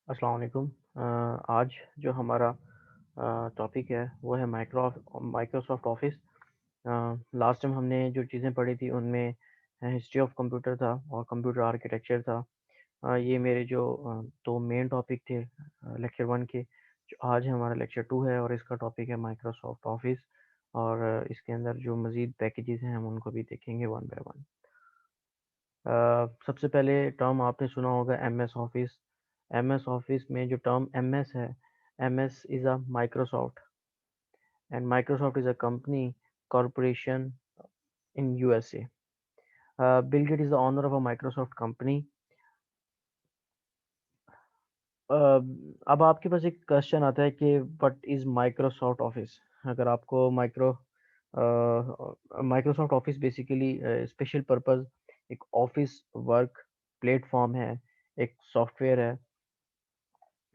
अस्सलाम वालेकुम। आज जो हमारा टॉपिक है वो है माइक्रोसॉफ्ट ऑफिस। लास्ट टाइम हमने जो चीज़ें पढ़ी थी उनमें हिस्ट्री ऑफ कंप्यूटर था और कंप्यूटर आर्किटेक्चर था। ये मेरे जो दो मेन टॉपिक थे लेक्चर वन के। जो आज हमारा लेक्चर टू है और इसका टॉपिक है माइक्रोसॉफ्ट ऑफिस। और इसके अंदर जो मज़ीद पैकेजेस हैं हम उनको भी देखेंगे वन बाय वन। सबसे पहले टर्म आपने सुना होगा एमएस ऑफिस। एमएस ऑफिस में जो टर्म एमएस है, MS is a Microsoft and Microsoft is a company corporation in USA. Bill Gate is the owner of a Microsoft company. अब आपके पास एक क्वेश्चन आता है कि व्हाट इज़ माइक्रोसॉफ्ट ऑफिस। अगर आपको Microsoft office basically special purpose एक office work platform है, एक सॉफ्टवेयर है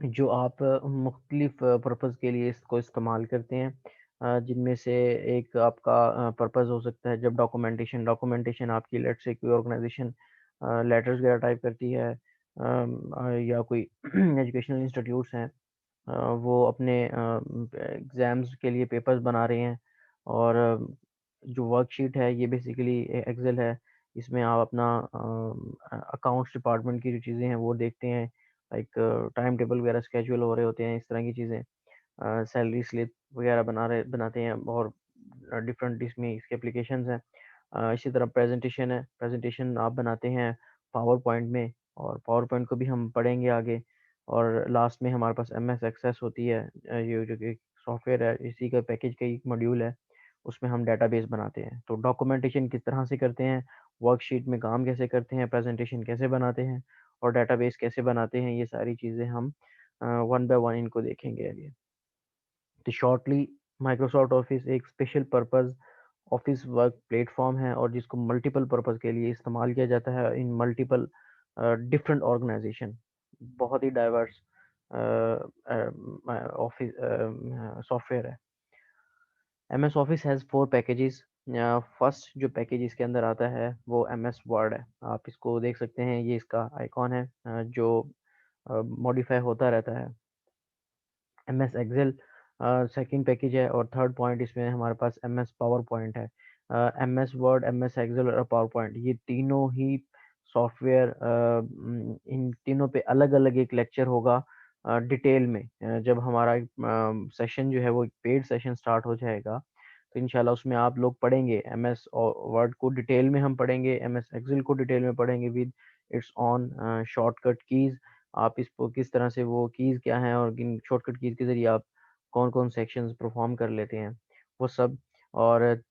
जो आप मुख्तलिफ पर्पज़ के लिए इसको इस्तेमाल करते हैं। जिनमें से एक आपका पर्पज़ हो सकता है जब डॉक्यूमेंटेशन आपकी लेट्स से कोई ऑर्गेनाइज़ेशन लेटर्स वगैरह टाइप करती है, या कोई एजुकेशनल इंस्टीट्यूट्स हैं, वो अपने एग्ज़ाम्स के लिए पेपर्स बना रहे हैं। और जो वर्कशीट है ये बेसिकली एक्सेल है। इसमें आप अपना अकाउंट्स डिपार्टमेंट की जो चीज़ें हैं वो देखते हैं, लाइक टाइम टेबल वगैरह स्केड्यूल हो रहे होते हैं, इस तरह की चीज़ें। सैलरी स्लिप वगैरह बनाते हैं और डिफरेंट इसमें इसके एप्लीकेशंस हैं। इसी तरह प्रेजेंटेशन आप बनाते हैं पावर पॉइंट में, और पावर पॉइंट को भी हम पढ़ेंगे आगे। और लास्ट में हमारे पास एमएस एक्सेस होती है, ये जो कि सॉफ्टवेयर है इसी का पैकेज का एक मॉड्यूल है। उसमें हम डेटाबेस बनाते हैं। तो डॉक्यूमेंटेशन किस तरह से करते हैं, वर्कशीट में काम कैसे करते हैं, प्रेजेंटेशन कैसे बनाते हैं और डेटाबेस कैसे बनाते हैं, ये सारी चीज़ें हम वन बाय वन इनको देखेंगे आगे। तो शॉर्टली माइक्रोसॉफ्ट ऑफिस एक special purpose office work platform है और जिसको मल्टीपल पर्पस के लिए इस्तेमाल किया जाता है इन मल्टीपल डिफरेंट ऑर्गेनाइजेशन। बहुत ही डाइवर्स ऑफिस सॉफ्टवेयर है। MS office has 4 packages. First जो पैकेज इसके अंदर आता है वो एमएस वर्ड है। आप इसको देख सकते हैं, ये इसका आइकॉन है जो मॉडिफाई होता रहता है। एमएस एक्सेल सेकंड पैकेज है और थर्ड पॉइंट इसमें हमारे पास एमएस पावर पॉइंट है। एमएस वर्ड, एमएस एक्सेल और पावर पॉइंट ये तीनों ही सॉफ्टवेयर, इन तीनों पे अलग-अलग एक लेक्चर होगा डिटेल में। जब हमारा सेशन जो है वो पेड सेशन स्टार्ट हो जाएगा तो इंशाल्लाह उसमें आप लोग पढ़ेंगे एमएस और वर्ड को डिटेल में हम पढ़ेंगे, एमएस एक्सेल को डिटेल में पढ़ेंगे with its on shortcut keys. आप इसको किस तरह से वो कीज़ क्या हैं और किन शॉर्टकट कीज़ के ज़रिए आप कौन-कौन सेक्शंस परफ़ॉर्म कर लेते हैं, वो सब। और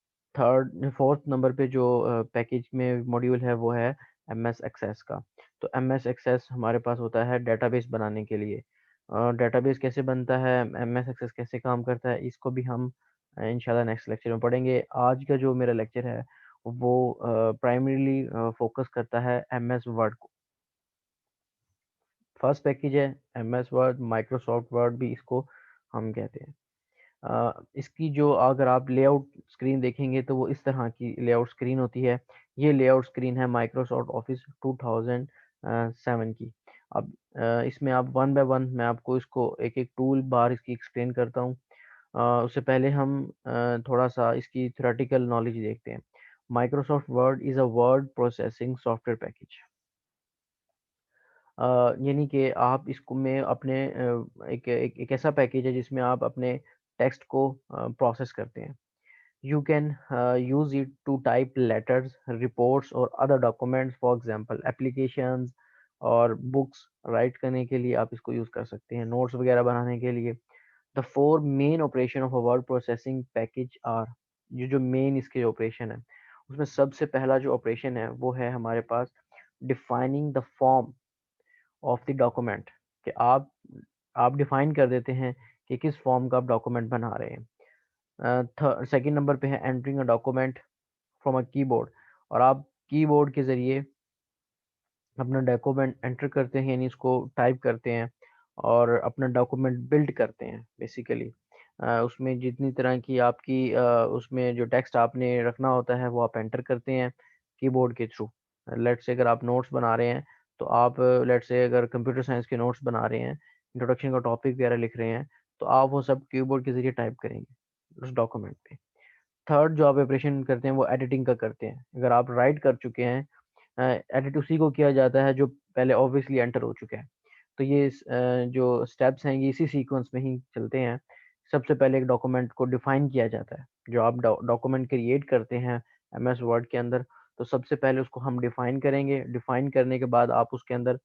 फोर्थ नंबर पे जो पैकेज में मॉड्यूल है वो है एमएस एक्सेस का। तो एमएस एक्सेस हमारे पास होता है डेटाबेस बनाने के लिए। डेटाबेस कैसे बनता है, एमएस एक्सेस कैसे काम करता है, इसको भी हम इंशाल्लाह नेक्स्ट लेक्चर में पढ़ेंगे। आज का जो मेरा लेक्चर है वो प्राइमरीली फ़ोकस करता है एमएस वर्ड को। फर्स्ट पैकेज है एमएस वर्ड, माइक्रोसॉफ्ट वर्ड भी इसको हम कहते हैं। इसकी जो अगर आप लेआउट स्क्रीन देखेंगे तो वो इस तरह की लेआउट स्क्रीन होती है। ये लेआउट स्क्रीन है माइक्रोसॉफ्ट ऑफिस 2007 की। अब इसमें आप वन बाय वन मैं आपको इसको एक-एक टूल बार इसकी एक्सप्लेन करता हूँ। उससे पहले हम थोड़ा-सा इसकी थ्योरेटिकल नॉलेज देखते हैं। Microsoft word is a word processing software package. यानी कि आप इसको में अपने एक ऐसा पैकेज है जिसमें आप अपने टेक्स्ट को प्रोसेस करते हैं। You can use it to type letters, reports और other documents, for example applications और बुक्स राइट करने के लिए आप इसको यूज़ कर सकते हैं, नोट्स वगैरह बनाने के लिए। The four main operation of a word processing package are, ये जो मेन इसके ऑपरेशन है उसमें सबसे पहला जो ऑपरेशन है वो है हमारे पास defining the form of the document, कि आप डिफाइन कर देते हैं कि किस फॉर्म का आप डॉक्यूमेंट बना रहे हैं। सेकंड नंबर पे है entering a document from a keyboard, और आप कीबोर्ड के ज़रिए अपना डॉक्यूमेंट एंटर करते हैं, यानी इसको टाइप करते हैं और अपना डॉक्यूमेंट बिल्ड करते हैं बेसिकली। उसमें जितनी तरह की आपकी उसमें जो टेक्स्ट आपने रखना होता है वो आप एंटर करते हैं कीबोर्ड के थ्रू। लेट्स से अगर आप नोट्स बना रहे हैं तो आप लेट्स से अगर कंप्यूटर साइंस के नोट्स बना रहे हैं इंट्रोडक्शन का टॉपिक वगैरह लिख रहे हैं, तो आप वो सब कीबोर्ड के ज़रिए टाइप करेंगे उस डॉक्यूमेंट पे। थर्ड जो आप ऑपरेशन करते हैं वो एडिटिंग का करते हैं। अगर आप राइट कर चुके हैं, एडिट उसी को किया जाता है जो पहले ऑब्वियसली एंटर हो चुका है। तो ये जो स्टेप्स हैं ये इसी सीक्वेंस में ही चलते हैं। सबसे पहले एक डॉक्यूमेंट को डिफाइन किया जाता है। जो आप डॉक्यूमेंट क्रिएट करते हैं एमएस वर्ड के अंदर, तो सबसे पहले उसको हम डिफाइन करेंगे। डिफाइन करने के बाद आप उसके अंदर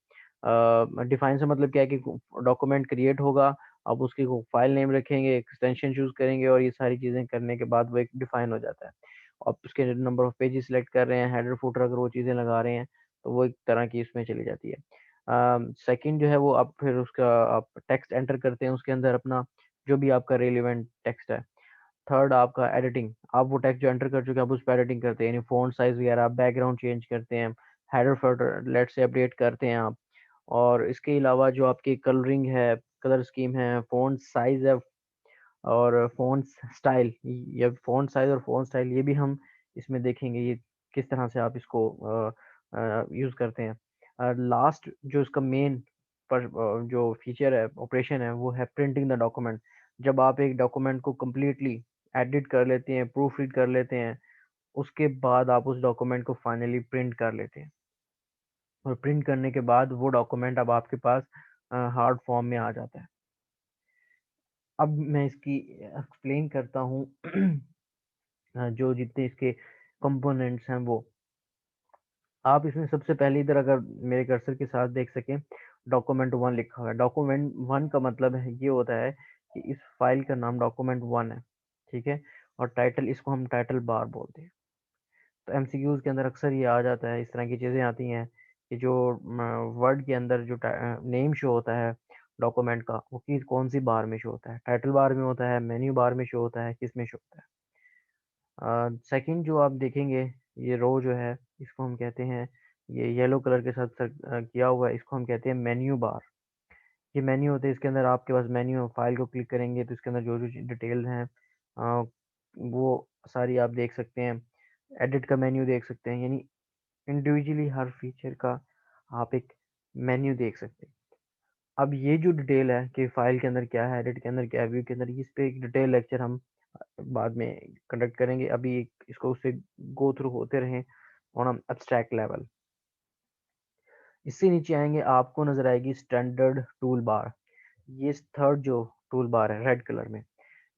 डिफाइन से मतलब क्या है कि डॉक्यूमेंट क्रिएट होगा, आप उसकी को फाइल नेम रखेंगे, एक्सटेंशन चूज़ करेंगे और ये सारी चीज़ें करने के बाद वो एक डिफाइन हो जाता है। आप उसके नंबर ऑफ पेजेस सिलेक्ट कर रहे हैं, हेडर फुटर अगर वो चीज़ें लगा रहे हैं, तो वो एक तरह की इसमें चली जाती है। सेकंड जो है वो आप फिर उसका आप टेक्स्ट एंटर करते हैं उसके अंदर अपना, जो भी आपका रिलेवेंट टेक्स्ट है। थर्ड आपका एडिटिंग, आप वो टेक्स्ट जो एंटर कर चुके हैं आप उस पे एडिटिंग करते हैं, यानी फ़ॉन्ट साइज़ वगैरह, बैकग्राउंड चेंज करते हैं, header footer let's say update करते हैं आप। और इसके अलावा जो आपकी कलरिंग है, कलर स्कीम है, फ़ॉन्ट साइज़ है और फ़ॉन्ट स्टाइल, ये फ़ॉन्ट साइज़ और फ़ॉन्ट स्टाइल ये भी हम इसमें देखेंगे, ये किस तरह से आप इसको यूज़ करते हैं। लास्ट जो इसका मेन जो फीचर है, ऑपरेशन है, वो है प्रिंटिंग द डॉक्यूमेंट। जब आप एक डॉक्यूमेंट को कंप्लीटली एडिट कर लेते हैं, प्रूफ रीड कर लेते हैं, उसके बाद आप उस डॉक्यूमेंट को फाइनली प्रिंट कर लेते हैं। और प्रिंट करने के बाद वो डॉक्यूमेंट अब आपके पास हार्ड फॉर्म में आ जाता है। अब मैं इसकी एक्सप्लेन करता हूँ जो जितने इसके कंपोनेंट्स हैं वो। आप इसमें सबसे पहले इधर अगर मेरे कर्सर के साथ देख सकें, डॉक्यूमेंट 1 लिखा हुआ है। डॉक्यूमेंट 1 का मतलब है ये होता है कि इस फाइल का नाम डॉक्यूमेंट 1 है, ठीक है? और टाइटल, इसको हम टाइटल बार बोलते हैं। तो एमसीक्यूज़ के अंदर अक्सर ये आ जाता है, इस तरह की चीज़ें आती हैं कि जो वर्ड के अंदर जो नेम शो होता है डॉक्यूमेंट का, वो किस कौन-सी बार में शो होता है? टाइटल बार में होता है, मेन्यू बार में शो होता है, किस में शो होता है? सेकंड जो आप देखेंगे, ये रो जो है इसको हम कहते हैं, ये येलो कलर के साथ किया हुआ है, इसको हम कहते हैं मेन्यू बार। ये मेन्यू होते हैं, इसके अंदर आपके पास मेन्यू फाइल को क्लिक करेंगे तो इसके अंदर जो जो डिटेल्स हैं वो सारी आप देख सकते हैं। एडिट का मेन्यू देख सकते हैं, यानी इंडिविजुअली हर फीचर का आप एक मेन्यू देख सकते हैं। अब ये जो डिटेल है कि फाइल के अंदर क्या है, एडिट के अंदर क्या है, व्यू के अंदर, इस पे एक डिटेल लेक्चर हम बाद में कंडक्ट करेंगे। अभी इसको उससे गो थ्रू होते रहें ऑन एब्स्ट्रैक्ट लेवल। इससे नीचे आएंगे, आपको नजर आएगी स्टैंडर्ड टूल बार। ये थर्ड जो टूल बार है रेड कलर में,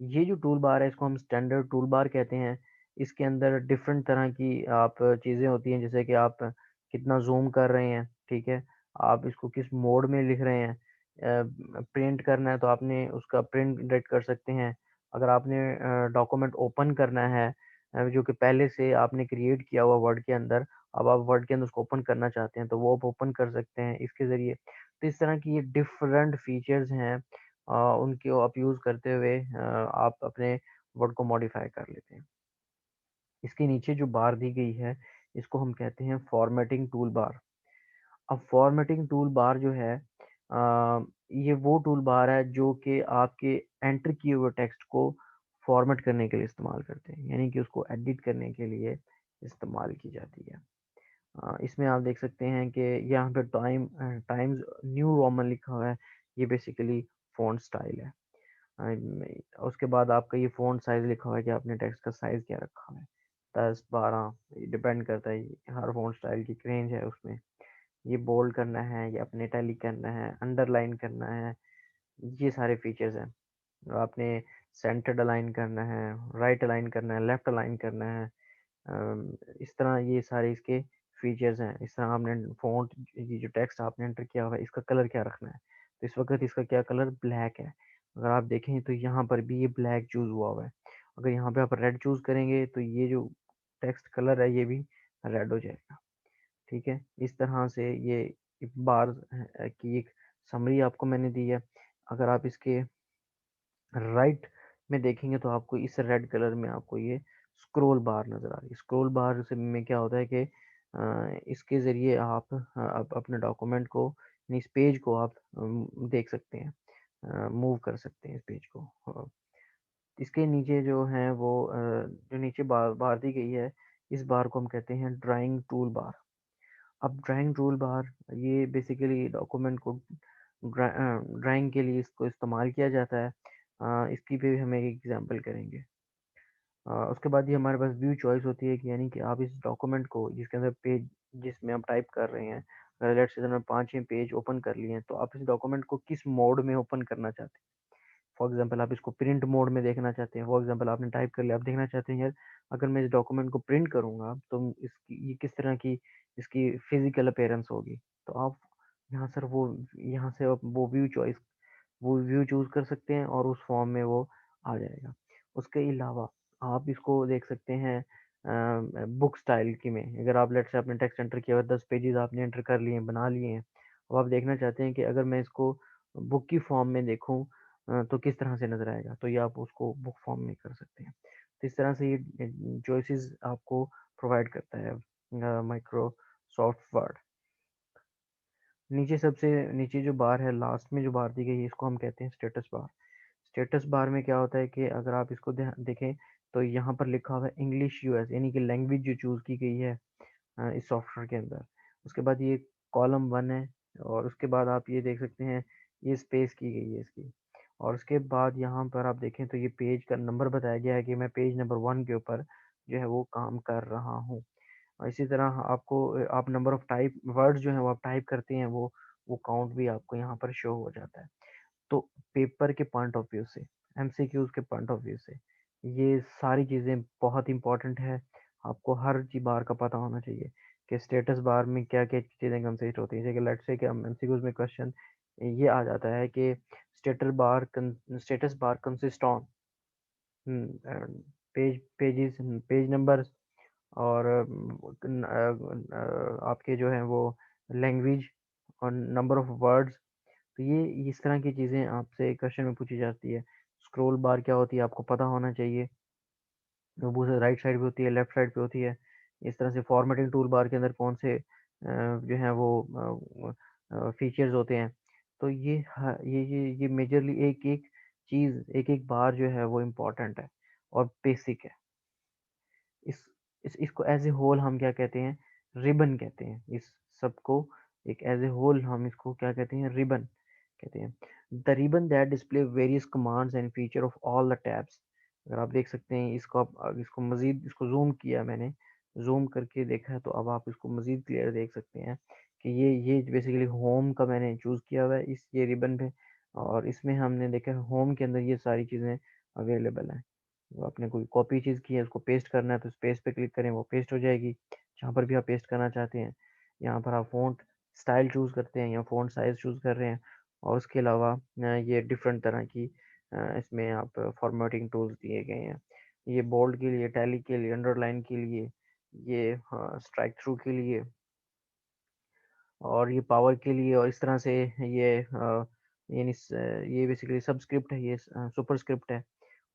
ये जो टूल बार है इसको हम स्टैंडर्ड टूल बार कहते हैं। इसके अंदर डिफरेंट तरह की आप चीज़ें होती हैं, जैसे कि आप कितना जूम कर रहे हैं, ठीक है? आप इसको किस मोड में लिख रहे हैं, प्रिंट करना है तो आपने उसका प्रिंट रेट कर सकते हैं। अगर आपने डॉक्यूमेंट ओपन करना है, जो कि पहले से आपने क्रिएट किया हुआ वर्ड के अंदर, अब आप वर्ड के अंदर उसको ओपन करना चाहते हैं तो वो आप ओपन कर सकते हैं इसके ज़रिए। तो इस तरह की ये डिफरेंट फीचर्स हैं, उनको आप यूज़ करते हुए आप अपने वर्ड को मॉडिफाई कर लेते हैं। इसके नीचे जो बार दी गई है, इसको हम कहते हैं फॉर्मेटिंग टूल बार। अब फॉर्मेटिंग टूल बार जो है, ये वो टूल बार है जो कि आपके एंटर किए हुए टेक्स्ट को फॉर्मेट करने के लिए इस्तेमाल करते हैं, यानी कि उसको एडिट करने के लिए इस्तेमाल की जाती है। इसमें आप देख सकते हैं कि यहाँ पे टाइम्स न्यू रोमन लिखा हुआ है, ये बेसिकली फ़ॉन्ट स्टाइल है। उसके बाद आपका ये फ़ॉन्ट साइज़ लिखा हुआ है कि आपने टेक्स्ट का साइज़ क्या रखा हुआ है, 10, 12, ये डिपेंड करता है, हर फ़ॉन्ट स्टाइल की एक रेंज है उसमें। ये बोल्ड करना है या अपने इटैलिक करना है, अंडरलाइन करना है, ये सारे फीचर्स हैं। और आपने सेंटर्ड अलाइन करना है, राइट अलाइन करना है, लेफ्ट अलाइन करना है। इस तरह ये सारे इसके फीचर्स हैं। इस तरह आपने फ़ॉन्ट, ये जो टेक्स्ट आपने एंटर किया हुआ है इसका कलर क्या रखना है। तो इस वक़्त इसका क्या कलर ब्लैक है। अगर आप देखें तो यहाँ पर भी ये ब्लैक चूज़ हुआ हुआ है। अगर यहाँ पे आप रेड चूज़ करेंगे तो ये जो टेक्स्ट कलर है ये भी रेड हो जाएगा। ठीक है? इस तरह से ये एक बार की एक समरी आपको मैंने दी है। अगर आप इसके राइट में देखेंगे तो आपको इस रेड कलर में आपको ये स्क्रॉल बार नज़र आ रही है। स्क्रॉल बार से में क्या होता है कि इसके ज़रिए आप अपने डॉक्यूमेंट को, यानी इस पेज को आप देख सकते हैं, मूव कर सकते हैं इस पेज को। इसके नीचे जो है वो जो नीचे बार बार दी गई है, इस बार को हम कहते हैं ड्राइंग टूल बार। अब ड्राइंग टूल बार ये बेसिकली डॉक्यूमेंट को ड्राइंग के लिए इसको इस्तेमाल किया जाता है। इसकी भी हम एक एग्जांपल करेंगे। उसके बाद ये हमारे पास व्यू चॉइस होती है कि यानी कि आप इस डॉक्यूमेंट को जिसके अंदर पेज जिसमें आप टाइप कर रहे हैं, लेट्स से मैंने 5-6 पेज ओपन कर लिए हैं, तो आप इस डॉक्यूमेंट को किस मोड में ओपन करना चाहते हैं। फॉर एग्जांपल आप इसको प्रिंट मोड में देखना चाहते हैं। फॉर एग्जांपल आपने टाइप कर लिया, आप देखना चाहते हैं यार अगर मैं इस डॉक्यूमेंट को प्रिंट करूंगा तो इसकी ये किस तरह की इसकी फिजिकल अपीयरेंस होगी। तो आप यहाँ सर वो यहाँ से आप वो व्यू चूज कर सकते हैं और उस फॉर्म में वो आ जाएगा। उसके अलावा आप इसको देख सकते हैं बुक स्टाइल की में। अगर आप लेट से आपने टेक्स्ट एंटर किया और 10 पेजेस आपने एंटर कर लिए हैं, बना लिए हैं, अब आप देखना चाहते हैं कि अगर मैं इसको बुक की फॉर्म में देखूं तो किस तरह से नजर आएगा, तो ये आप उसको बुक फॉर्म में कर सकते हैं। तो इस तरह से ये चॉइसेस आपको प्रोवाइड करता है माइक्रोसॉफ्ट वर्ड। नीचे सबसे नीचे जो बार है, लास्ट में जो बार दी गई है, इसको हम कहते हैं स्टेटस बार। स्टेटस बार में क्या होता है कि अगर आप इसको देखें तो यहाँ पर लिखा हुआ है इंग्लिश यूएस, यानी कि लैंग्वेज जो चूज की गई है इस सॉफ्टवेयर के अंदर। उसके बाद ये कॉलम 1 है, और उसके बाद आप ये देख सकते हैं ये स्पेस की गई है इसकी। और उसके बाद यहाँ पर आप देखें तो ये पेज का नंबर बताया गया है कि मैं पेज नंबर 1 के ऊपर जो है वो काम कर रहा हूँ। और इसी तरह आपको आप नंबर ऑफ टाइप वर्ड्स जो है वो आप टाइप करते हैं, वो काउंट भी आपको यहाँ पर शो हो जाता है। तो पेपर के पॉइंट ऑफ व्यू से, एमसीक्यूज के पॉइंट ऑफ व्यू से ये सारी चीज़ें बहुत इंपॉर्टेंट है। आपको हर चीज बार का पता होना चाहिए कि स्टेटस बार में क्या क्या चीज़ें कंसिस्ट होती है। जैसे कि लेट्स से कि हम एमसीक्यूज में क्वेश्चन ये आ जाता है कि status bar consist on pages page numbers और आपके जो है वो लैंग्वेज और नंबर ऑफ वर्ड्स। तो ये इस तरह की चीज़ें आपसे क्वेश्चन में पूछी जाती है। स्क्रॉल बार क्या होती है आपको पता होना चाहिए, वो राइट साइड पे होती है, लेफ्ट साइड पे होती है। इस तरह से फॉर्मेटिंग टूल बार के अंदर कौन से जो है वो फीचर्स होते हैं। तो ये मेजरली एक एक चीज़, एक एक बार जो है वो इम्पोर्टेंट है और बेसिक है। इस इसको एज ए होल हम क्या कहते हैं, रिबन कहते हैं। इस सबको एक एज ए होल हम इसको क्या कहते हैं, रिबन कहते हैं। The ribbon that display various commands and feature of all the tabs. अगर आप देख सकते हैं इसको, आप इसको मजीद इसको जूम किया मैंने, जूम करके देखा है, तो अब आप इसको मजीद क्लियर देख सकते हैं कि ये बेसिकली होम का मैंने चूज किया हुआ है इस ये रिबन पे। और इसमें हमने देखा होम के अंदर ये सारी चीज़ें अवेलेबल हैं। तो आपने कोई कॉपी चीज़ की है उसको पेस्ट करना है तो स्पेस पे क्लिक करें, वो पेस्ट हो जाएगी जहाँ पर भी आप पेस्ट करना चाहते हैं। यहाँ पर आप फ़ॉन्ट स्टाइल चूज़ करते हैं या फ़ॉन्ट साइज़ चूज़ कर रहे हैं। और उसके अलावा ये डिफरेंट तरह की इसमें आप फॉर्मेटिंग टूल्स दिए गए हैं। ये बोल्ड के लिए, टैली के लिए, अंडरलाइन के लिए, ये स्ट्राइक थ्रू के लिए, और ये पावर के लिए, और इस तरह से ये ये बेसिकली सबस्क्रिप्ट है, ये सुपरस्क्रिप्ट है।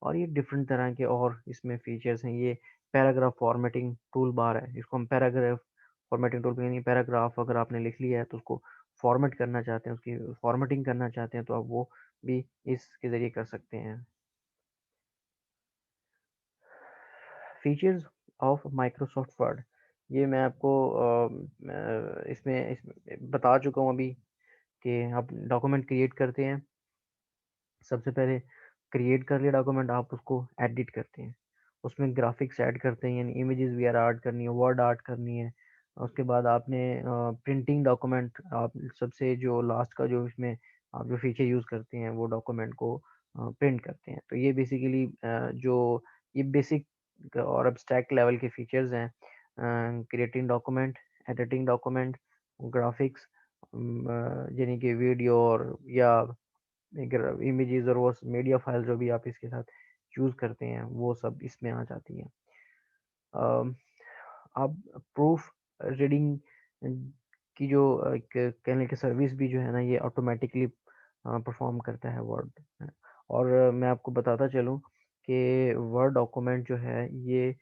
और ये डिफरेंट तरह के और इसमें फीचर्स हैं। ये पैराग्राफ फॉर्मेटिंग टूल बार है, इसको हम पैराग्राफ फॉर्मेटिंग टूल यानी पैराग्राफ अगर आपने लिख लिया है तो उसको फॉर्मेट करना चाहते हैं, उसकी फॉर्मेटिंग करना चाहते हैं, तो आप वो भी इसके ज़रिए कर सकते हैं। फीचर्स ऑफ माइक्रोसॉफ्ट वर्ड, ये मैं आपको इसमें बता चुका हूँ अभी कि आप डॉक्यूमेंट क्रिएट करते हैं। सबसे पहले क्रिएट कर लिया डॉक्यूमेंट, आप उसको एडिट करते हैं, उसमें ग्राफिक्स ऐड करते हैं, यानी इमेजेस वगैरह ऐड करनी है, वर्ड ऐड करनी है। उसके बाद आपने प्रिंटिंग डॉक्यूमेंट, आप सबसे जो लास्ट का जो इसमें आप जो फीचर यूज़ करते हैं वो डॉक्यूमेंट को प्रिंट करते हैं। तो ये बेसिकली जो ये बेसिक और एब्स्ट्रैक्ट लेवल के फीचर्स हैं, creating document, editing document, graphics, यानी कि वीडियो और या इमेजेस और वो मीडिया फाइल जो भी आप इसके साथ चूज करते हैं वो सब इसमें आ जाती हैं। अम, अब प्रूफ रीडिंग की जो कहने की सर्विस भी जो है ना, ये ऑटोमेटिकली परफॉर्म करता है वर्ड। और मैं आपको बताता चलूँ कि वर्ड डॉक्यूमेंट जो है ये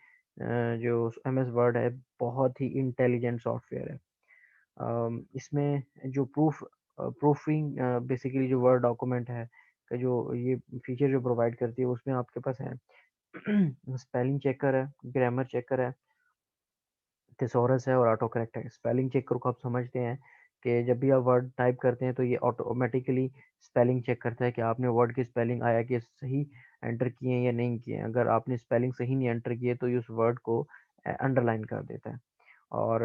जो एम एस वर्ड है बहुत ही इंटेलिजेंट सॉफ्टवेयर है। इसमें जो प्रूफिंग बेसिकली जो वर्ड डॉक्यूमेंट है का जो ये फीचर जो प्रोवाइड करती है उसमें आपके पास है स्पेलिंग चेकर है, ग्रामर चेकर है, थिसॉरस है और ऑटो करेक्ट है। स्पेलिंग चेकर को आप समझते हैं कि जब भी आप वर्ड टाइप करते हैं तो ये ऑटोमेटिकली स्पेलिंग चेक करता है कि आपने वर्ड की स्पेलिंग आया कि सही एंटर किए हैं या नहीं किए हैं। अगर आपने स्पेलिंग सही नहीं एंटर किए तो ये उस वर्ड को अंडरलाइन कर देता है। और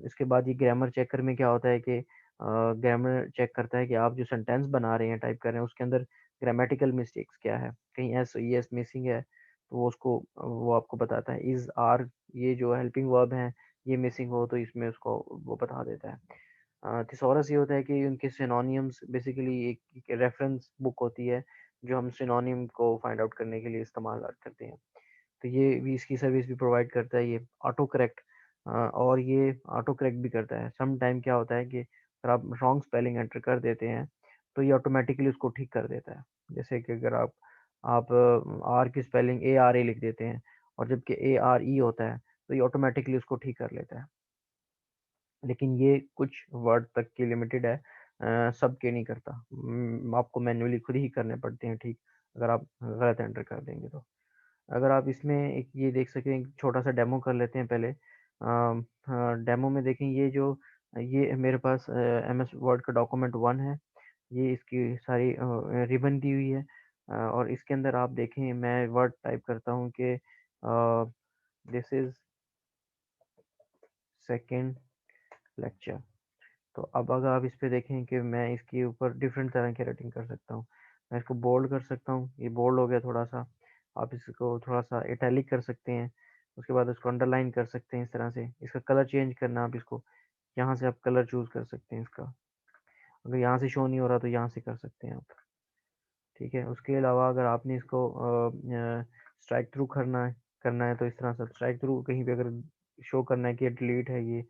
इसके बाद ये ग्रामर चेकर में क्या होता है कि ग्रामर चेक करता है कि आप जो सेंटेंस बना रहे हैं, टाइप कर रहे हैं, उसके अंदर ग्रामेटिकल मिस्टेक्स क्या है, कहीं एस ई एस मिसिंग है तो वो आपको बताता है। इज आर ये जो हेल्पिंग वर्ब हैं ये मिसिंग हो तो इसमें उसको वो बता देता है। थिसॉरस ये होता है कि उनके सिनोनिम्स बेसिकली एक रेफरेंस बुक होती है जो हम सिनोनिम को फाइंड आउट करने के लिए इस्तेमाल करते हैं। तो ये भी इसकी सर्विस भी प्रोवाइड करता है ये ऑटो करेक्ट। और ये ऑटो करेक्ट भी करता है। सम टाइम क्या होता है कि अगर आप रॉन्ग स्पेलिंग एंटर कर देते हैं तो ये ऑटोमेटिकली उसको ठीक कर देता है। जैसे कि अगर आप आर की स्पेलिंग ए आर ए लिख देते हैं और जबकि ए आर ई होता है तो ये ऑटोमेटिकली उसको ठीक कर लेता है। लेकिन ये कुछ वर्ड तक की लिमिटेड है, सब के नहीं करता। आपको मैन्युअली खुद ही करने पड़ते हैं ठीक, अगर आप गलत एंटर कर देंगे तो। अगर आप इसमें एक ये देख सकें, एक छोटा सा डेमो कर लेते हैं पहले। डेमो में देखें ये मेरे पास एम एस वर्ड का डॉक्यूमेंट 1 है। ये इसकी सारी रिबन दी हुई है। और इसके अंदर आप देखें मैं वर्ड टाइप करता हूँ कि दिस इज सेकेंड लेक्चर। तो अब अगर आप इस पे देखें कि मैं इसके ऊपर डिफरेंट तरह की राइटिंग कर सकता हूँ। मैं इसको बोल्ड कर सकता हूँ, ये बोल्ड हो गया थोड़ा सा। आप इसको थोड़ा सा इटैलिक कर सकते हैं, उसके बाद उसको अंडरलाइन कर सकते हैं। इस तरह से इसका कलर चेंज करना, आप इसको यहाँ से आप कलर चूज कर सकते हैं इसका। अगर यहाँ से शो नहीं हो रहा तो यहाँ से कर सकते हैं आप। ठीक है, उसके अलावा अगर आपने इसको स्ट्राइक थ्रू करना है तो इस तरह से स्ट्राइक थ्रू कहीं पे अगर शो करना है कि डिलीट है ये,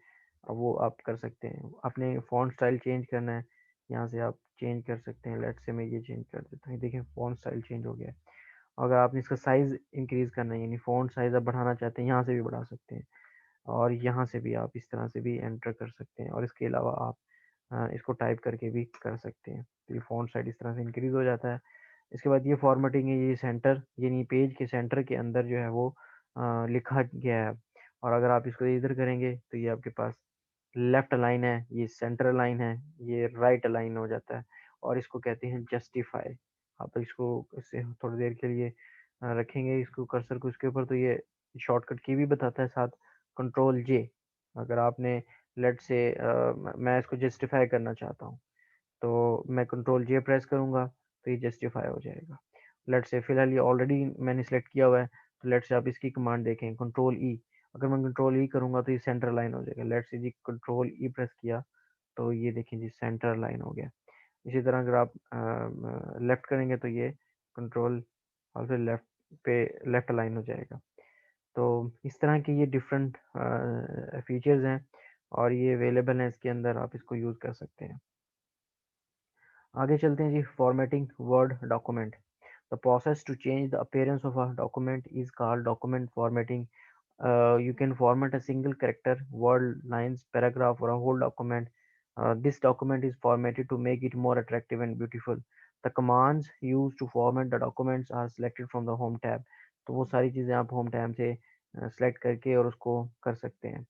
अब वो आप कर सकते हैं। अपने फॉन्ट स्टाइल चेंज करना है, यहाँ से आप चेंज कर सकते हैं। लेट्स से मैं ये चेंज कर देता हूँ, देखिए फॉन्ट स्टाइल चेंज हो गया है। अगर आपने इसका साइज इंक्रीज करना है यानी फॉन्ट साइज आप बढ़ाना चाहते हैं, यहाँ से भी बढ़ा सकते हैं। और यहाँ से भी आप इस तरह से भी एंटर कर सकते हैं। और इसके अलावा आप इसको टाइप करके भी कर सकते हैं। तो ये फॉन्ट साइज इस तरह से इंक्रीज हो जाता है। इसके बाद ये फॉर्मेटिंग है, ये सेंटर यानी पेज के सेंटर के अंदर जो है वो लिखा गया है। और अगर आप इसको इधर करेंगे तो ये आपके पास लेफ्ट लाइन है, ये सेंटर लाइन है, ये राइट लाइन हो जाता है। और इसको कहते हैं जस्टिफाई। आप इसको इससे थोड़ी देर के लिए रखेंगे इसको कर्सर को इसके ऊपर तो ये शॉर्टकट की भी बताता है साथ। कंट्रोल जे, अगर आपने लेट से मैं इसको जस्टिफाई करना चाहता हूँ तो मैं कंट्रोल जे प्रेस करूंगा तो ये जस्टिफाई हो जाएगा। लेट से फिलहाल ये ऑलरेडी मैंने सेलेक्ट किया हुआ है तो लेट से आप इसकी कमांड देखें कंट्रोल ई। अगर मैं कंट्रोल ई करूंगा तो ये सेंटर लाइन हो जाएगा। लेट से जी कंट्रोल ई प्रेस किया तो ये देखिए जी सेंटर लाइन हो गया। इसी तरह अगर आप लेफ्ट करेंगे तो ये कंट्रोल और फिर लेफ्ट पे लेफ्ट लाइन हो जाएगा। तो इस तरह के ये डिफरेंट फीचर्स हैं और ये अवेलेबल हैं इसके अंदर, आप इसको यूज़ कर सकते हैं। आगे चलते हैं जी, formatting Word document. The process to change the appearance of a document is called document formatting. You can format a single character, word, lines, paragraph, or a whole document. This document is formatted to make it more attractive and beautiful. The commands used to format the documents are selected from the home tab. तो वो सारी चीज़ें आप home tab से select करके और उसको कर सकते हैं।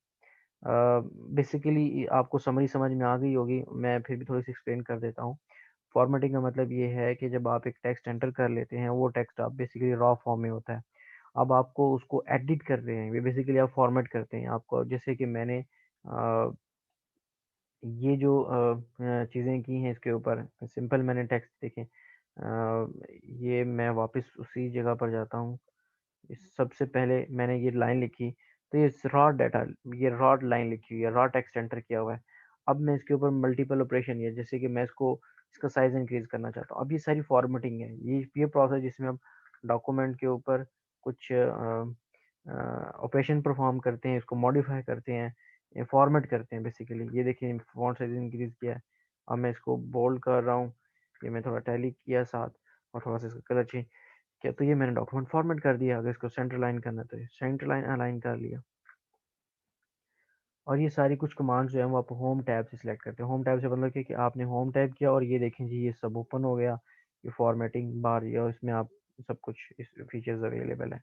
बेसिकली आपको समरी समझ में आ गई होगी, मैं फिर भी थोड़ी सी एक्सप्लेन कर देता हूँ। फॉर्मेटिंग का मतलब ये है कि जब आप एक टेक्स्ट एंटर कर लेते हैं वो टेक्स्ट आप बेसिकली रॉ फॉर्म में होता है। अब आपको उसको एडिट कर रहे हैं, ये बेसिकली आप फॉर्मेट करते हैं। आपको जैसे कि मैंने ये जो चीज़ें की हैं इसके ऊपर सिंपल मैंने टेक्स्ट देखें, ये मैं वापस उसी जगह पर जाता हूँ। सबसे पहले मैंने ये लाइन लिखी तो ये रॉ डाटा, ये रॉ लाइन लिखी हुई है, रॉ टेक्स्ट एंटर किया हुआ है। अब मैं इसके ऊपर मल्टीपल ऑपरेशन है, जैसे कि मैं इसका साइज इंक्रीज करना चाहता हूँ। अब ये सारी फॉर्मेटिंग है, ये प्रोसेस जिसमें हम डॉक्यूमेंट के ऊपर कुछ ऑपरेशन परफॉर्म करते हैं, इसको मॉडिफाई करते हैं, फॉर्मेट करते हैं बेसिकली। ये देखिए फॉन्ट साइज इंक्रीज किया है। अब मैं इसको बोल्ड कर रहा हूँ, ये मैं थोड़ा टैली किया साथ और थोड़ा सा इसका कलर चेंज किया तो ये मैंने डॉक्यूमेंट फॉर्मेट कर दिया। अगर इसको सेंटर लाइन करना है तो सेंटर लाइन अलाइन कर लिया। और ये सारी कुछ कमांड्स जो है वो आप होम टैब से सिलेक्ट करते हैं। होम टैब से मतलब कि आपने होम टैब किया और ये देखें जी ये सब ओपन हो गया, ये फॉर्मेटिंग बार ये, और इसमें आप सब कुछ इस फीचर्स अवेलेबल है।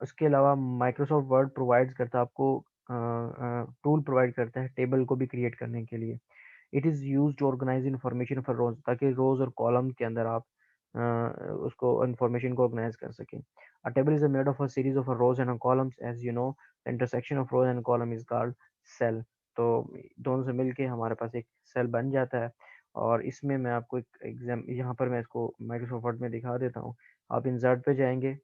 उसके अलावा माइक्रोसॉफ्ट वर्ड प्रोवाइड्स करता है आपको टूल प्रोवाइड करता है टेबल को भी क्रिएट करने के लिए। It is used to organise information for rows, ताकि रोज और कॉलम के अंदर आप अ, उसको इन्फॉर्मेशन को ऑर्गेनाइज कर सकें। A table is made of a series of rows and columns, as you know the intersection of rows and column is called cell. तो दोनों से मिलके हमारे पास एक सेल बन जाता है। और इसमें मैं आपको एक एग्जाम यहाँ पर मैं इसको माइक्रोसॉफ्ट वर्ड में दिखा देता हूँ। आप इंसर्ट पे जाएंगे।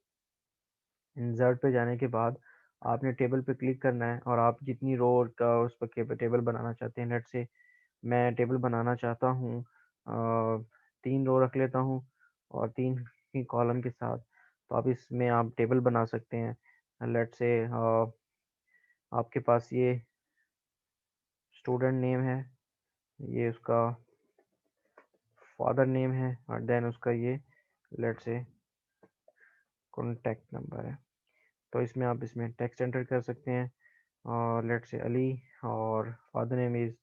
इंसर्ट पे जाने के बाद आपने टेबल पे क्लिक करना है और आप जितनी रो का उस पर टेबल बनाना चाहते हैं, लेट से मैं टेबल बनाना चाहता हूँ 3 रो रख लेता हूँ और 3 ही कॉलम के साथ। तो आप इसमें आप टेबल बना सकते हैं। लेट से आपके पास ये स्टूडेंट नेम है, ये उसका फादर नेम है, और देन उसका ये लेट से कॉन्टैक्ट नंबर है। तो इसमें आप इसमें टेक्स्ट एंटर कर सकते हैं, और लेट से अली, और father name is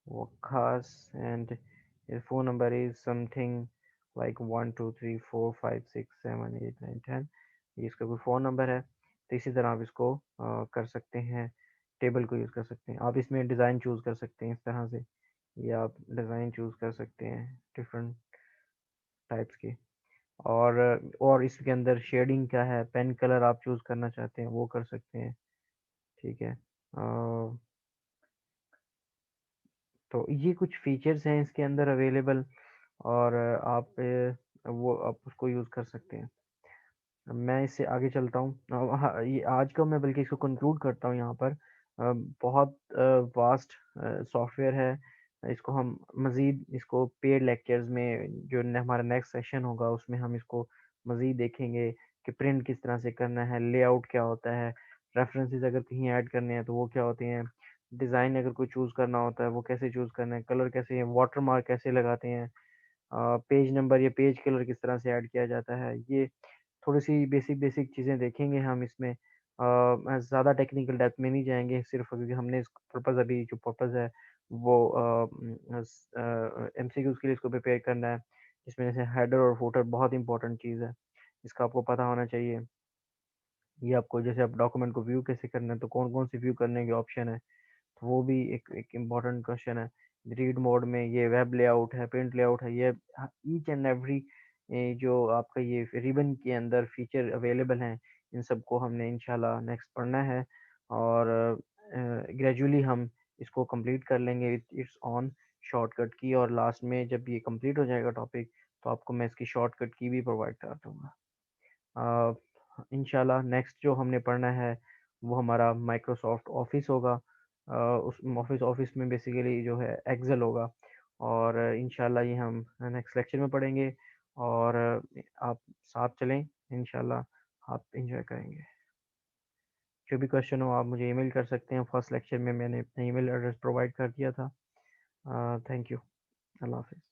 Waqas, and his phone number is something like 1 2 3 4 5 6 7 8 9 10। ये इसका कोई फ़ोन नंबर है। तो इसी तरह आप इसको कर सकते हैं, टेबल को यूज़ कर सकते हैं। आप इसमें डिज़ाइन चूज़ कर सकते हैं इस तरह से, ये आप डिज़ाइन चूज़ कर सकते हैं डिफरेंट टाइप्स के। और इसके अंदर शेडिंग क्या है, पेन कलर आप चूज़ करना चाहते हैं वो कर सकते हैं। ठीक है। तो ये कुछ फीचर्स हैं इसके अंदर अवेलेबल, और वो आप उसको यूज़ कर सकते हैं। मैं इससे आगे चलता हूँ। हाँ, ये आज का मैं बल्कि इसको कंक्लूड करता हूँ यहाँ पर। बहुत वास्ट सॉफ्टवेयर है। इसको हम मज़ीद इसको पेड लेक्चर्स में जो हमारा नेक्स्ट सेशन होगा उसमें हम इसको मज़ीद देखेंगे कि प्रिंट किस तरह से करना है, लेआउट क्या होता है, रेफरेंसेस अगर कहीं ऐड करने हैं तो वो क्या होते हैं, डिज़ाइन अगर कोई चूज़ करना होता है वो कैसे चूज़ करना है, कलर कैसे है, वाटर मार्क कैसे लगाते हैं, पेज नंबर या पेज कलर किस तरह से ऐड किया जाता है। ये थोड़ी-सी बेसिक बेसिक चीज़ें देखेंगे हम इसमें। ज़्यादा टेक्निकल डेप्थ में नहीं जाएँगे, सिर्फ़ क्योंकि हमने इस पर्पज़ अभी जो पर्पज़ है वो एमसीक्यूज़ के लिए इसको प्रिपेयर करना है। इसमें जैसे हेडर और फुटर बहुत इंपॉर्टेंट चीज़ है, इसका आपको पता होना चाहिए। ये आपको जैसे आप डॉक्यूमेंट को व्यू कैसे करना है, तो कौन-कौन से व्यू करने के ऑप्शन है, तो वो भी एक एक इम्पॉर्टेंट क्वेश्चन है। रीड मोड में ये वेब लेआउट है, प्रिंट लेआउट है, ये ईच एंड एवरी जो आपका ये रिबन के अंदर फीचर अवेलेबल हैं, इन सबको हमने इंशाल्लाह नेक्स्ट पढ़ना है। और ग्रेजुअली हम इसको कंप्लीट कर लेंगे विद इट्स ऑन शॉर्टकट की, और लास्ट में जब ये कंप्लीट हो जाएगा टॉपिक तो आपको मैं इसकी शॉर्टकट की भी प्रोवाइड कर दूंगा। इंशाल्लाह नेक्स्ट जो हमने पढ़ना है वो हमारा माइक्रोसॉफ्ट ऑफिस होगा। उस ऑफिस में बेसिकली जो है एक्सेल होगा, और इंशाल्लाह ये हम नेक्स्ट लेक्चर में पढ़ेंगे। और आप साथ चलें, इंशाल्लाह आप एंजॉय करेंगे। जो भी क्वेश्चन हो आप मुझे ईमेल कर सकते हैं, फर्स्ट लेक्चर में मैंने अपना ईमेल एड्रेस प्रोवाइड कर दिया था। Thank you. अल्लाह हाफिज़।